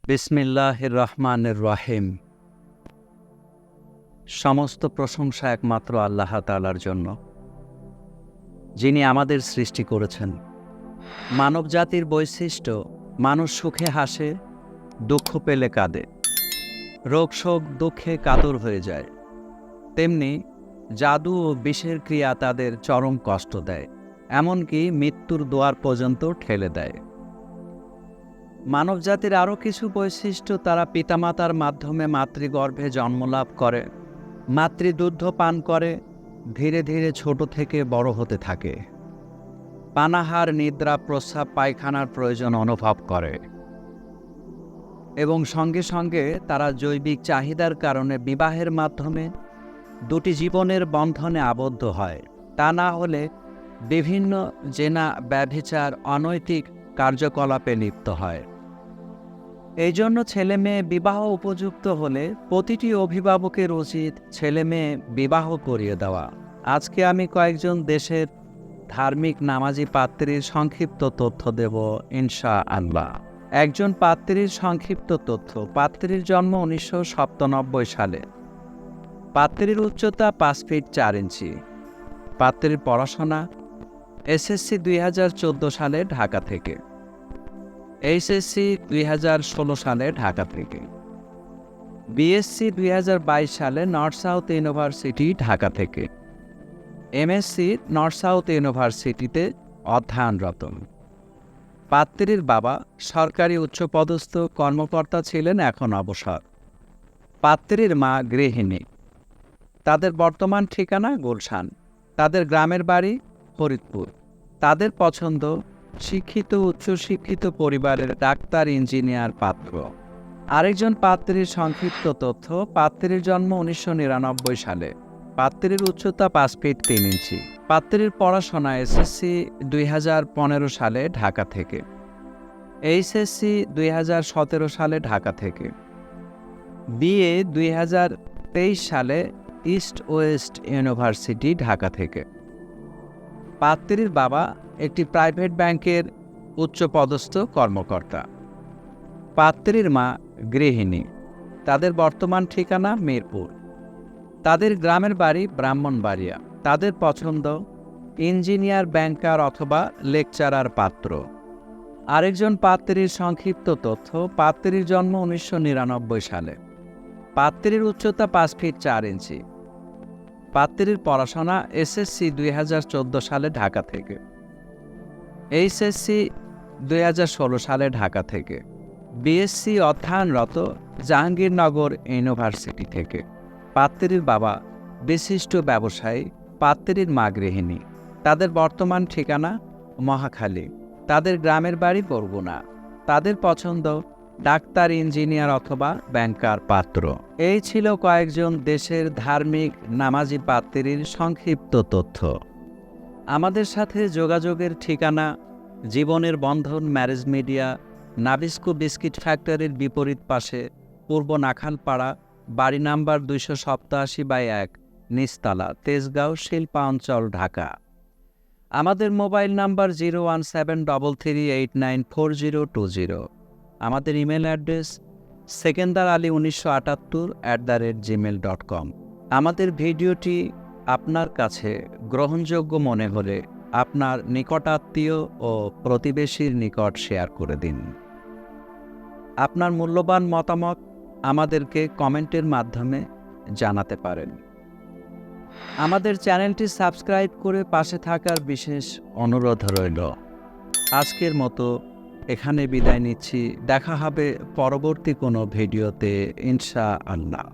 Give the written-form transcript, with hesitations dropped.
বিসমিল্লাহির রহমানির রহিম। সমস্ত প্রশংসা একমাত্র আল্লাহ তাআলার জন্য, যিনি আমাদের সৃষ্টি করেছেন। মানবজাতির বৈশিষ্ট্য, মানুষ সুখে হাসে, দুঃখ পেলে কাঁদে, রোগ শোক দুঃখে কাতর হয়ে যায়। তেমনি জাদু ও বিষের ক্রিয়া তাদের চরম কষ্ট দেয়, এমনকি মৃত্যুর দুয়ার পর্যন্ত ঠেলে দেয়। মানবজাতির আরও কিছু বৈশিষ্ট্য, তারা পিতামাতার মাধ্যমে মাতৃগর্ভে জন্মলাভ করে, মাতৃদুগ্ধ পান করে, ধীরে ধীরে ছোট থেকে বড় হতে থাকে, পানাহার, নিদ্রা, প্রস্রাব, পায়খানার প্রয়োজন অনুভব করে এবং সঙ্গে সঙ্গে তারা জৈবিক চাহিদার কারণে বিবাহের মাধ্যমে দুটি জীবনের বন্ধনে আবদ্ধ হয়। তা না হলে বিভিন্ন জেনা, ব্যভিচার, অনৈতিক কার্যকলাপে লিপ্ত হয়। এই জন্য ছেলে মেয়ে বিবাহ উপযুক্ত হলে প্রতিটি অভিভাবকের উচিত ছেলে মেয়ে বিবাহ করিয়ে দেওয়া। আজকে আমি কয়েকজন দেশের ধার্মিক নামাজি পাত্রীর সংক্ষিপ্ত তথ্য দেব ইনশাআল্লাহ। একজন পাত্রীর সংক্ষিপ্ত তথ্য। পাত্রীর জন্ম 1997 সালে। পাত্রীর উচ্চতা 5 ফিট 4 ইঞ্চি। পাত্রীর পড়াশোনা এসএসসি 2014 সালে ঢাকা থেকে, এইচএসসি 2016 সালে ঢাকা থেকে, বিএসসি 2022 সালে নর্থ সাউথ ইউনিভার্সিটি ঢাকা থেকে, এমএসসি নর্থ সাউথ ইউনিভার্সিটিতে অধ্যয়নরত। পাত্রীর বাবা সরকারি উচ্চপদস্থ কর্মকর্তা ছিলেন, এখন অবসর। পাত্রীর মা গৃহিণী। তাদের বর্তমান ঠিকানা গুলশান। তাদের গ্রামের বাড়ি ফরিদপুর। তাদের পছন্দ শিক্ষিত, উচ্চশিক্ষিত পরিবারের ডাক্তার, ইঞ্জিনিয়ার পাত্র। আরেকজন পাত্রীর সংক্ষিপ্ত তথ্য। পাত্রীর জন্ম 1999 সালে। পাত্রীর উচ্চতা 5 ফিট 3 ইঞ্চি। পাত্রীর পড়াশোনা এসএসসি 2015 সালে ঢাকা থেকে, এইচএসসি 2017 সালে ঢাকা থেকে, বিএ 2023 সালে ইস্ট ওয়েস্ট ইউনিভার্সিটি ঢাকা থেকে। পাত্রীর বাবা একটি প্রাইভেট ব্যাংকের উচ্চপদস্থ কর্মকর্তা। পাত্রীর মা গৃহিণী। তাদের বর্তমান ঠিকানা মিরপুর। তাদের গ্রামের বাড়ি ব্রাহ্মণবাড়িয়া। তাদের পছন্দ ইঞ্জিনিয়ার, ব্যাংকার অথবা লেকচারার পাত্র। আরেকজন পাত্রীর সংক্ষিপ্ত তথ্য। পাত্রীর জন্ম 1999 সালে। পাত্রীর উচ্চতা 5 ফিট 4 ইঞ্চি। পাত্রীর পড়াশোনা এসএসসি 2014 সালে ঢাকা থেকে, এইচএসসি 2016 সালে ঢাকা থেকে, বিএসসি অধ্যয়নরত জাহাঙ্গীরনগর ইউনিভার্সিটি থেকে। পাত্রীর বাবা বিশিষ্ট ব্যবসায়ী। পাত্রীর মা গৃহিণী। তাদের বর্তমান ঠিকানা মহাখালী। তাদের গ্রামের বাড়ি বরগুনা। তাদের পছন্দ ডাক্তার, ইঞ্জিনিয়ার অথবা ব্যাংকার পাত্র। এই ছিল কয়েকজন দেশের ধার্মিক নামাজি পাত্রীর সংক্ষিপ্ত তথ্য। আমাদের সাথে যোগাযোগের ঠিকানা জীবনের বন্ধন ম্যারেজ মিডিয়া, নাবিস্কো বিস্কিট ফ্যাক্টরির বিপরীত পাশে, পূর্ব নাখালপাড়া, বাড়ি নাম্বার 287/1, নিচতলা, তেজগাঁও, শিল্পা অঞ্চল, ঢাকা। আমাদের মোবাইল নাম্বার 01733894020। আমাদের ইমেল অ্যাড্রেস sekendarali1978@gmail.com। আমাদের ভিডিওটি আপনার কাছে গ্রহণযোগ্য মনে হলে আপনার নিকটাত্মীয় ও প্রতিবেশীর নিকট শেয়ার করে দিন। আপনার মূল্যবান মতামত আমাদেরকে কমেন্টের মাধ্যমে জানাতে পারেন। আমাদের চ্যানেলটি সাবস্ক্রাইব করে পাশে থাকার বিশেষ অনুরোধ রইল। আজকের মতো এখানে বিদায় নিচ্ছি। দেখা হবে পরবর্তী কোনো ভিডিওতে ইনশাআল্লাহ।